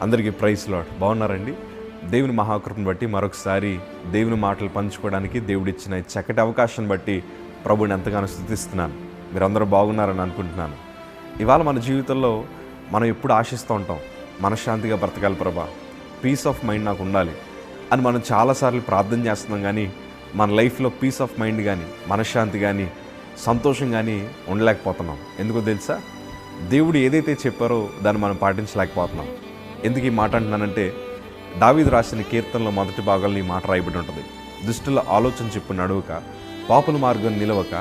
అందరికీ praise lord. బాగున్నారండి? దేవుని మహాకృపను బట్టి మరొకసారి దేవుని మాటలు పంచుకోవడానికి దేవుడిచ్చిన ఈ చక్కటి అవకాశాన్ని బట్టి ప్రభుని ఎంతగానో స్తుతిస్తున్నాను. మీరందరూ బాగున్నారని అనుకుంటున్నాను. ఇవాళ మన జీవితంలో మనం ఎప్పుడు ఆశిస్తూ ఉంటాం, మనశ్శాంతిగా బ్రతకాలి ప్రభా, పీస్ ఆఫ్ మైండ్ నాకు ఉండాలి అని మనం చాలాసార్లు ప్రార్థన చేస్తున్నాం. కానీ మన లైఫ్లో పీస్ ఆఫ్ మైండ్ కానీ, మనశ్శాంతి కానీ, సంతోషం కానీ ఉండలేకపోతున్నాం. ఎందుకో తెలుసా? దేవుడు ఏదైతే చెప్పారో దాన్ని మనం పాటించలేకపోతున్నాం. ఎందుకు ఈ మాట అంటున్నానంటే, దావీదు రాసిన కీర్తనలో మొదటి భాగంలో ఈ మాట రాయబడి ఉంటుంది. దుష్టుల ఆలోచన చెప్పు నడువక, పాపుల మార్గం నిలవక,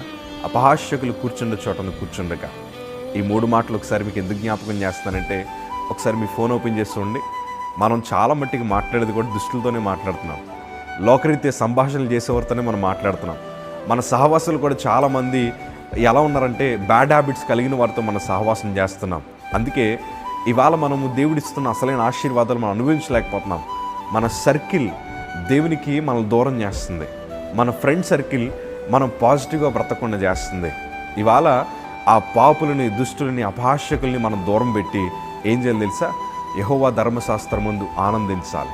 అపహాస్యకులు కూర్చుండే చోటను కూర్చుండక. ఈ 3 మాటలు ఒకసారి మీకు ఎందుకు జ్ఞాపకం చేస్తానంటే, ఒకసారి మీ ఫోన్ ఓపెన్ చేస్తుండి. మనం చాలా మట్టికి మాట్లాడేది కూడా దుష్టులతోనే మాట్లాడుతున్నాం. లోకరీత్యా సంభాషణలు చేసేవారితోనే మనం మాట్లాడుతున్నాం. మన సహవాసులు కూడా చాలామంది ఎలా ఉన్నారంటే, బ్యాడ్ హ్యాబిట్స్ కలిగిన వారితో మనం సహవాసం చేస్తున్నాం. అందుకే ఇవాళ మనము దేవుడిస్తున్న అసలైన ఆశీర్వాదాలు మనం అనుభవించలేకపోతున్నాం. మన సర్కిల్ దేవునికి మనల్ని దూరం చేస్తుంది. మన ఫ్రెండ్ సర్కిల్ మనం పాజిటివ్గా బ్రతకకుండా చేస్తుంది. ఇవాళ ఆ పాపులని, దుష్టులని, అపహాస్యకుల్ని మనం దూరం పెట్టి ఏం చేయాలి తెలుసా? యెహోవా ధర్మశాస్త్రమందు ఆనందించాలి,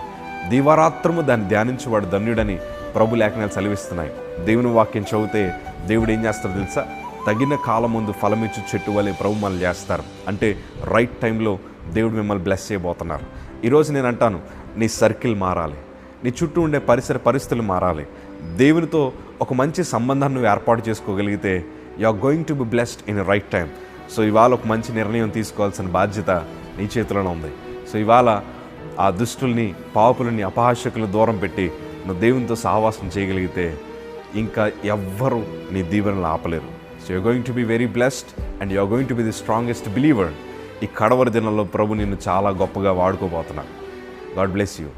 దివారాత్రము దాన్ని ధ్యానించేవాడు ధన్యుడని ప్రభు లేఖనాలు సెలవిస్తున్నాయి. దేవుని వాక్యం చదివితే దేవుడు ఏం చేస్తారో తెలుసా? తగిన కాలం ముందు ఫలమిచ్చు చెట్టు వలె ప్రభు మనల్ని చేస్తారు. అంటే రైట్ టైంలో దేవుడు మిమ్మల్ని బ్లెస్ చేయబోతున్నారు. ఈరోజు నేను అంటాను, నీ సర్కిల్ మారాలి, నీ చుట్టూ ఉండే పరిస్థితులు మారాలి. దేవునితో ఒక మంచి సంబంధాన్ని నువ్వు ఏర్పాటు చేసుకోగలిగితే you are going to be blessed in right time. So ఇవాళ ఒక మంచి నిర్ణయం తీసుకోవాల్సిన బాధ్యత నీ చేతిలోనే ఉంది. సో ఇవాళ ఆ దుష్టుల్ని, పాపులని, అపహాస్యకులను దూరం పెట్టి నువ్వు దేవునితో సహవాసం చేయగలిగితే ఇంకా ఎవ్వరూ నీ దీవెనలు ఆపలేరు. So you're going to be very blessed and you're going to be the strongest believer. ఈ కడవరి దినంలో ప్రభు నిన్ను చాలా గొప్పగా వాడుకోబోతున్నాడు. God bless you.